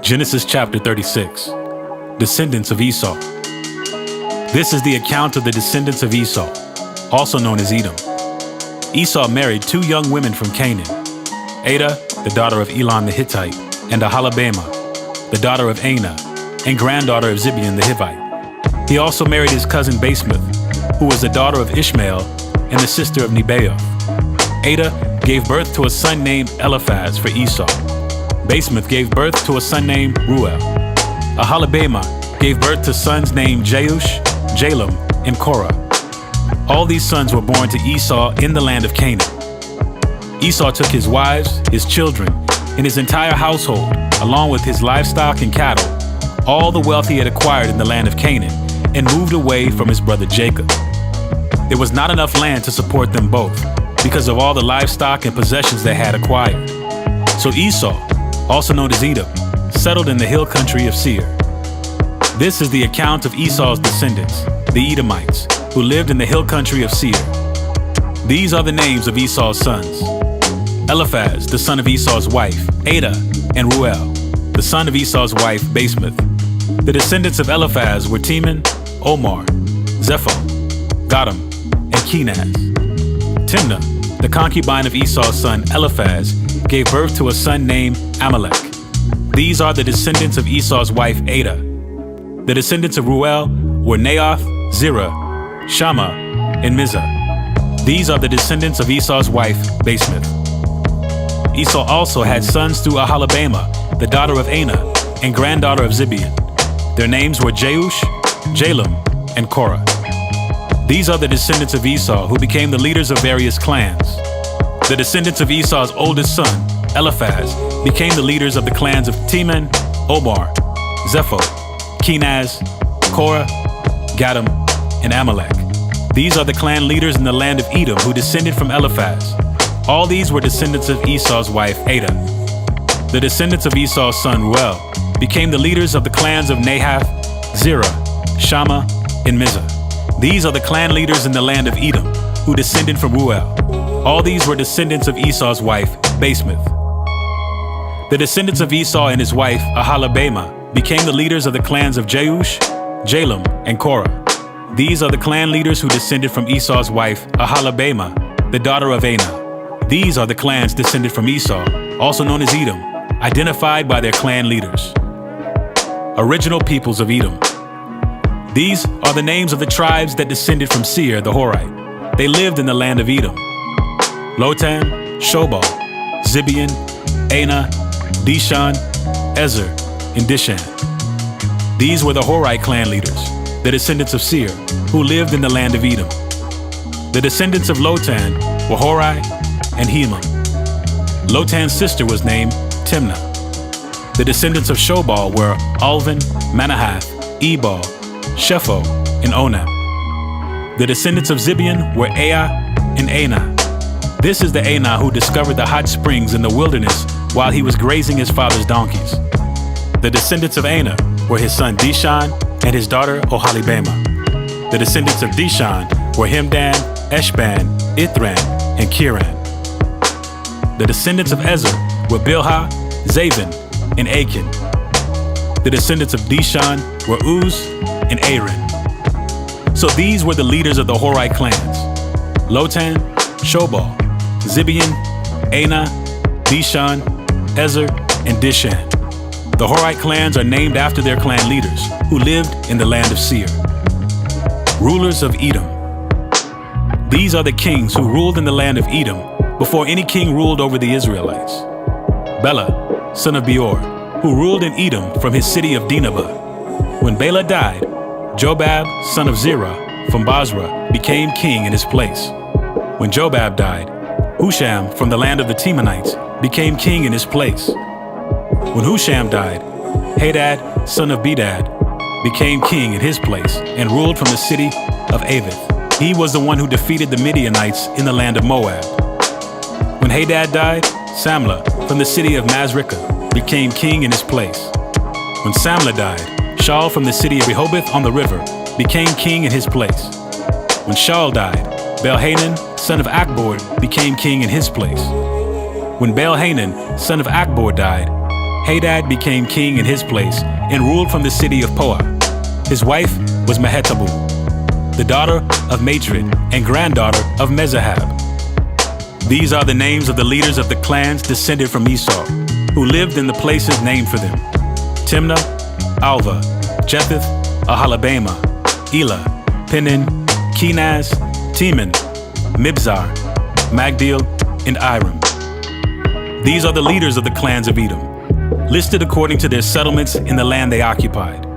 Genesis chapter 36. Descendants of Esau. This is the account of the descendants of Esau, also known as Edom. Esau married two young women from Canaan, Adah, the daughter of Elon the Hittite, and Aholibamah, the daughter of Anah, and granddaughter of Zibeon the Hivite. He also married his cousin Basemath, who was the daughter of Ishmael and the sister of Nebaioth. Adah gave birth to a son named Eliphaz for Esau. Basemath gave birth to a son named Ruel. Aholibamah gave birth to sons named Jeush, Jalam, and Korah. All these sons were born to Esau in the land of Canaan. Esau took his wives, his children, and his entire household, along with his livestock and cattle, all the wealth he had acquired in the land of Canaan, and moved away from his brother Jacob. There was not enough land to support them both, because of all the livestock and possessions they had acquired. So Esau, also known as Edom, settled in the hill country of Seir. This is the account of Esau's descendants, the Edomites, who lived in the hill country of Seir. These are the names of Esau's sons: Eliphaz, the son of Esau's wife, Adah, and Ruel, the son of Esau's wife, Basemath. The descendants of Eliphaz were Teman, Omar, Zepho, Gatam, and Kenaz. Timnah, the concubine of Esau's son Eliphaz, gave birth to a son named Amalek. These are the descendants of Esau's wife Adah. The descendants of Ruel were Naoth, Zerah, Shammah, and Mizah. These are the descendants of Esau's wife Basemath. Esau also had sons through Aholibamah, the daughter of Anah, and granddaughter of Zibeon. Their names were Jeush, Jalam, and Korah. These are the descendants of Esau who became the leaders of various clans. The descendants of Esau's oldest son, Eliphaz, became the leaders of the clans of Teman, Omar, Zepho, Kenaz, Korah, Gatam, and Amalek. These are the clan leaders in the land of Edom who descended from Eliphaz. All these were descendants of Esau's wife Adah. The descendants of Esau's son Ruel became the leaders of the clans of Nahath, Zerah, Shammah, and Mizah. These are the clan leaders in the land of Edom who descended from Ruel. All these were descendants of Esau's wife Basemath. The descendants of Esau and his wife Aholibamah became the leaders of the clans of Jeush, Jalam, and Korah. These are the clan leaders who descended from Esau's wife Aholibamah, the daughter of Anah. These are the clans descended from Esau, also known as Edom, identified by their clan leaders. Original peoples of Edom. These are the names of the tribes that descended from Seir the Horite. They lived in the land of Edom: Lotan, Shobal, Zibeon, Anah, Dishan, Ezer, and Dishan. These were the Horite clan leaders, the descendants of Seir, who lived in the land of Edom. The descendants of Lotan were Hori and Heman. Lotan's sister was named Timnah. The descendants of Shobal were Alvan, Manahath, Ebal, Shepho, and Onam. The descendants of Zibeon were Aa and Anah. This is the Anah who discovered the hot springs in the wilderness while he was grazing his father's donkeys. The descendants of Anah were his son Dishan and his daughter Aholibamah. The descendants of Dishan were Hemdan, Eshban, Ithran, and Kiran. The descendants of Ezer were Bilhah, Zavan, and Achan. The descendants of Dishan were Uz and Aaron. So these were the leaders of the Horite clans: Lotan, Shobal, Zibeon, Anah, Dishan, Ezer, and Dishan. The Horite clans are named after their clan leaders who lived in the land of Seir. Rulers of Edom. These are the kings who ruled in the land of Edom before any king ruled over the Israelites: Bela, son of Beor, who ruled in Edom from his city of Dinhabah. When Bela died, Jobab, son of Zerah, from Basra, became king in his place. When Jobab died, Husham from the land of the Temanites became king in his place. When Husham died, Hadad, son of Bedad, became king in his place and ruled from the city of Avith. He was the one who defeated the Midianites in the land of Moab. When Hadad died, Samlah from the city of Masrekah became king in his place. When Samlah died, Shaul from the city of Rehoboth on the river became king in his place. When Shaul died, Baal-Hanan, son of Akbor, became king in his place. When Baal-Hanan, son of Akbor, died, Hadad became king in his place and ruled from the city of Poa. His wife was Mehetabel, the daughter of Matred and granddaughter of Mezahab. These are the names of the leaders of the clans descended from Esau, who lived in the places named for them: Timnah, Alva, Jetheth, Ahalabama, Elah, Penin, Kenaz, Teman, Mibzar, Magdiel, and Iram. These are the leaders of the clans of Edom, listed according to their settlements in the land they occupied.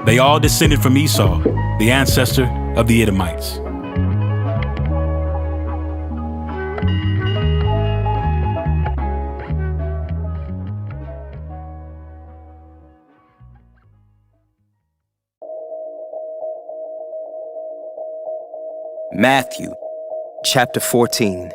They all descended from Esau, the ancestor of the Edomites. Matthew, chapter 14,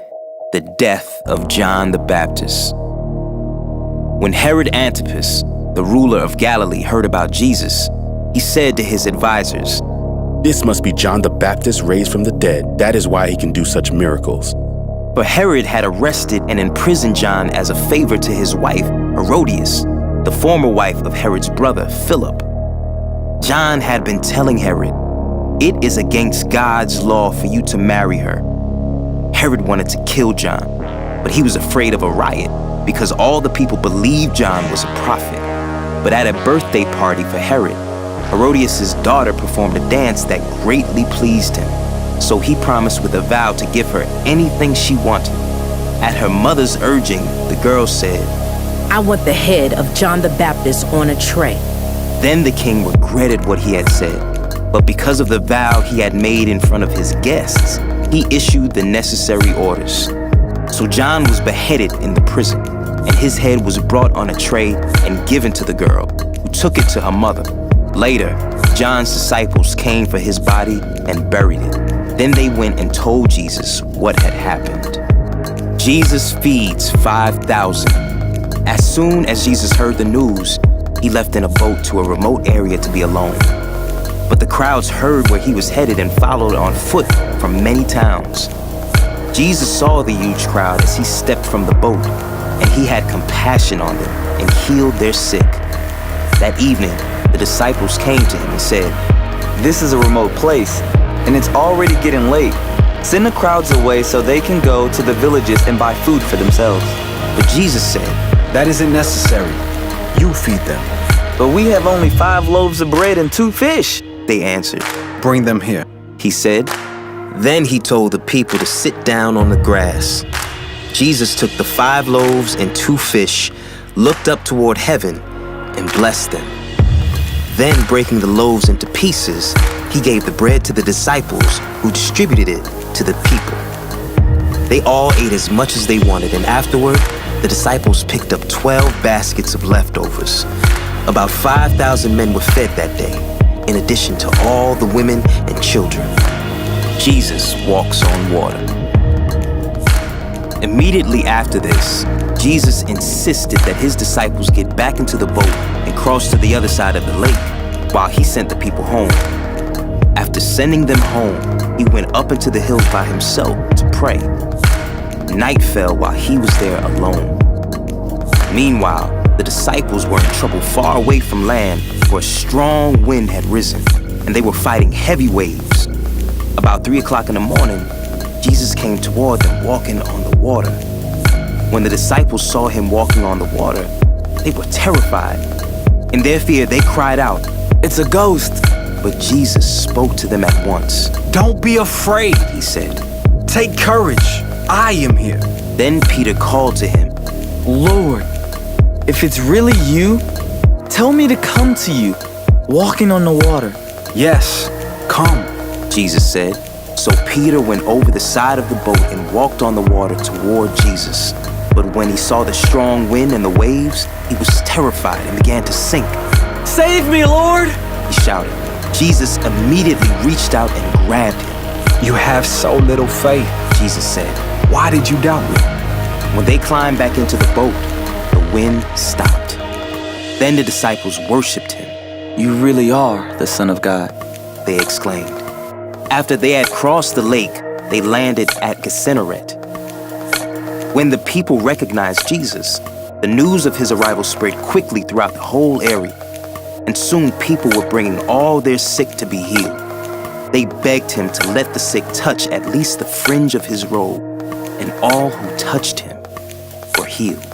the death of John the Baptist. When Herod Antipas, the ruler of Galilee, heard about Jesus, he said to his advisors, "This must be John the Baptist raised from the dead. That is why he can do such miracles." For Herod had arrested and imprisoned John as a favor to his wife, Herodias, the former wife of Herod's brother, Philip. John had been telling Herod, "It is against God's law for you to marry her." Herod wanted to kill John, but he was afraid of a riot because all the people believed John was a prophet. But at a birthday party for Herod, Herodias' daughter performed a dance that greatly pleased him. So he promised with a vow to give her anything she wanted. At her mother's urging, the girl said, "I want the head of John the Baptist on a tray." Then the king regretted what he had said, but because of the vow he had made in front of his guests, he issued the necessary orders. So John was beheaded in the prison, and his head was brought on a tray and given to the girl, who took it to her mother. Later, John's disciples came for his body and buried it. Then they went and told Jesus what had happened. Jesus feeds 5,000. As soon as Jesus heard the news, he left in a boat to a remote area to be alone. But the crowds heard where he was headed and followed on foot from many towns. Jesus saw the huge crowd as he stepped from the boat, and he had compassion on them and healed their sick. That evening, the disciples came to him and said, "This is a remote place, and it's already getting late. Send the crowds away so they can go to the villages and buy food for themselves." But Jesus said, "That isn't necessary. You feed them." "But we have only 5 loaves of bread and 2 fish. They answered. "Bring them here," he said. Then he told the people to sit down on the grass. Jesus took the 5 loaves and 2 fish, looked up toward heaven, and blessed them. Then, breaking the loaves into pieces, he gave the bread to the disciples, who distributed it to the people. They all ate as much as they wanted, and afterward, the disciples picked up 12 baskets of leftovers. About 5,000 men were fed that day, in addition to all the women and children. Jesus walks on water. Immediately after this, Jesus insisted that his disciples get back into the boat and cross to the other side of the lake while he sent the people home. After sending them home, he went up into the hills by himself to pray. Night fell while he was there alone. Meanwhile, the disciples were in trouble far away from land, for a strong wind had risen, and they were fighting heavy waves. About 3 o'clock in the morning, Jesus came toward them walking on the water. When the disciples saw him walking on the water, they were terrified. In their fear, they cried out, "It's a ghost!" But Jesus spoke to them at once. "Don't be afraid," he said. "Take courage. I am here." Then Peter called to him, "Lord, if it's really you, tell me to come to you, walking on the water." "Yes, come," Jesus said. So Peter went over the side of the boat and walked on the water toward Jesus. But when he saw the strong wind and the waves, he was terrified and began to sink. "Save me, Lord!" he shouted. Jesus immediately reached out and grabbed him. "You have so little faith," Jesus said. "Why did you doubt me?" When they climbed back into the boat, the wind stopped. Then the disciples worshiped him. "You really are the Son of God," they exclaimed. After they had crossed the lake, they landed at Gennesaret. When the people recognized Jesus, The news of his arrival spread quickly throughout the whole area, and soon people were bringing all their sick to be healed. They begged him to let the sick touch at least the fringe of his robe, and all who touched him were healed.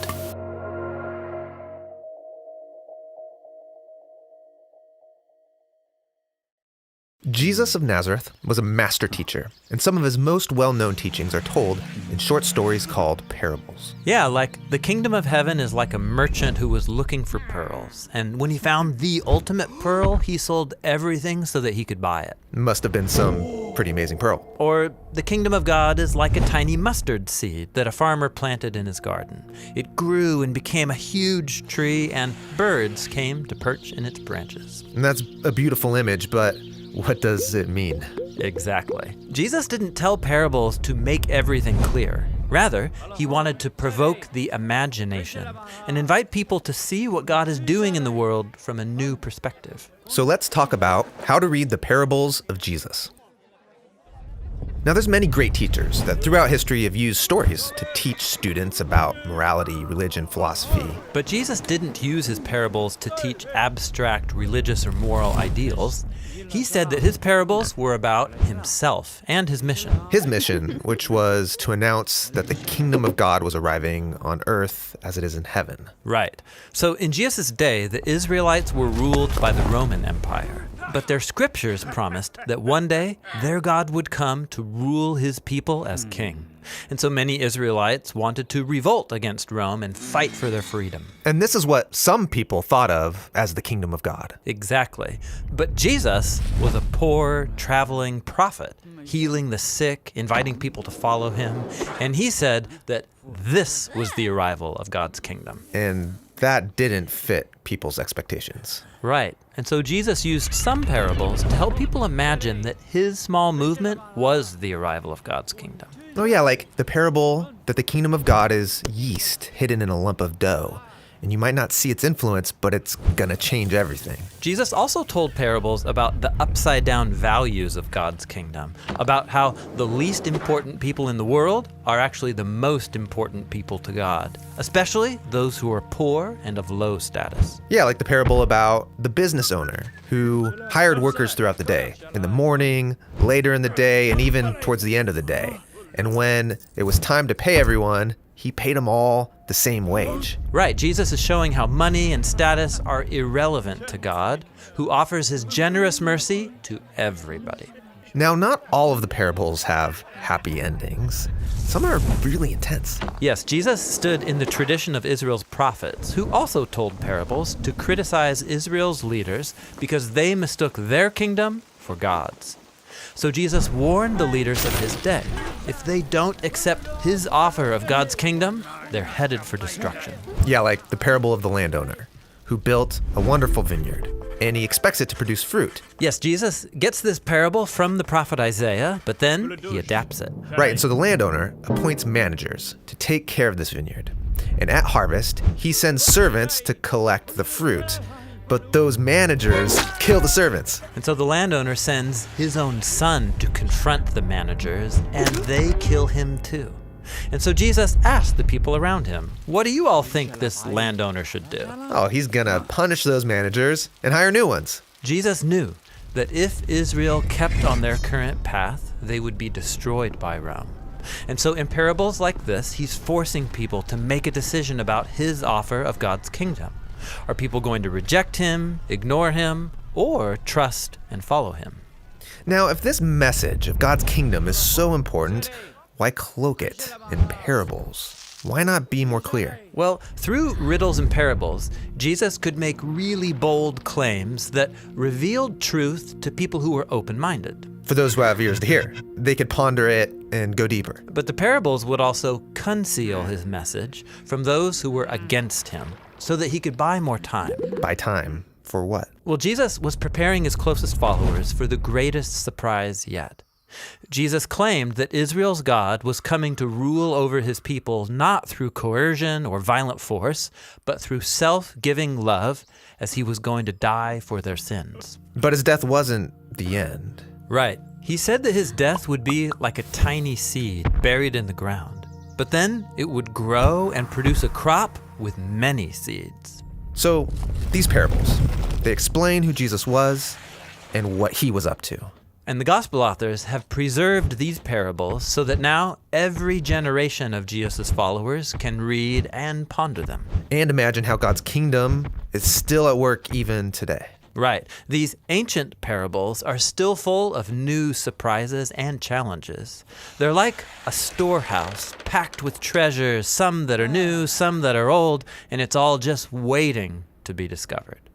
Jesus of Nazareth was a master teacher, and some of his most well-known teachings are told in short stories called parables. Yeah, like the kingdom of heaven is like a merchant who was looking for pearls. And when he found the ultimate pearl, he sold everything so that he could buy it. Must have been some pretty amazing pearl. Or the kingdom of God is like a tiny mustard seed that a farmer planted in his garden. It grew and became a huge tree, and birds came to perch in its branches. And that's a beautiful image, but what does it mean? Exactly. Jesus didn't tell parables to make everything clear. Rather, he wanted to provoke the imagination and invite people to see what God is doing in the world from a new perspective. So let's talk about how to read the parables of Jesus. Now, there's many great teachers that throughout history have used stories to teach students about morality, religion, philosophy. But Jesus didn't use his parables to teach abstract religious or moral ideals. He said that his parables were about himself and his mission. His mission, which was to announce that the kingdom of God was arriving on earth as it is in heaven. Right. So in Jesus' day, the Israelites were ruled by the Roman Empire. But their scriptures promised that one day their God would come to rule his people as king. And so many Israelites wanted to revolt against Rome and fight for their freedom. And this is what some people thought of as the kingdom of God. Exactly. But Jesus was a poor, traveling prophet, healing the sick, inviting people to follow him. And he said that this was the arrival of God's kingdom. And that didn't fit people's expectations. Right. And so Jesus used some parables to help people imagine that his small movement was the arrival of God's kingdom. Oh yeah, like the parable that the kingdom of God is yeast hidden in a lump of dough. And you might not see its influence, but it's gonna change everything. Jesus also told parables about the upside-down values of God's kingdom, about how the least important people in the world are actually the most important people to God, especially those who are poor and of low status. Yeah, like the parable about the business owner who hired workers throughout the day, in the morning, later in the day, and even towards the end of the day. And when it was time to pay everyone, he paid them all the same wage. Right, Jesus is showing how money and status are irrelevant to God, who offers his generous mercy to everybody. Now, not all of the parables have happy endings. Some are really intense. Yes, Jesus stood in the tradition of Israel's prophets, who also told parables to criticize Israel's leaders because they mistook their kingdom for God's. So Jesus warned the leaders of his day. If they don't accept his offer of God's kingdom, they're headed for destruction. Yeah, like the parable of the landowner who built a wonderful vineyard, and he expects it to produce fruit. Yes, Jesus gets this parable from the prophet Isaiah, but then he adapts it. Right, and so the landowner appoints managers to take care of this vineyard. And at harvest, he sends servants to collect the fruit. But those managers kill the servants. And so the landowner sends his own son to confront the managers, and they kill him too. And so Jesus asked the people around him, what do you all think this landowner should do? Oh, he's gonna punish those managers and hire new ones. Jesus knew that if Israel kept on their current path, they would be destroyed by Rome. And so in parables like this, he's forcing people to make a decision about his offer of God's kingdom. Are people going to reject him, ignore him, or trust and follow him? Now, if this message of God's kingdom is so important, why cloak it in parables? Why not be more clear? Well, through riddles and parables, Jesus could make really bold claims that revealed truth to people who were open-minded. For those who have ears to hear, they could ponder it and go deeper. But the parables would also conceal his message from those who were against him, so that he could buy more time. Buy time for what? Well, Jesus was preparing his closest followers for the greatest surprise yet. Jesus claimed that Israel's God was coming to rule over his people not through coercion or violent force, but through self-giving love, as he was going to die for their sins. But his death wasn't the end. Right. He said that his death would be like a tiny seed buried in the ground. But then it would grow and produce a crop with many seeds. So, these parables, they explain who Jesus was and what he was up to. And the gospel authors have preserved these parables so that now every generation of Jesus' followers can read and ponder them. And imagine how God's kingdom is still at work even today. Right. These ancient parables are still full of new surprises and challenges. They're like a storehouse packed with treasures, some that are new, some that are old, and it's all just waiting to be discovered.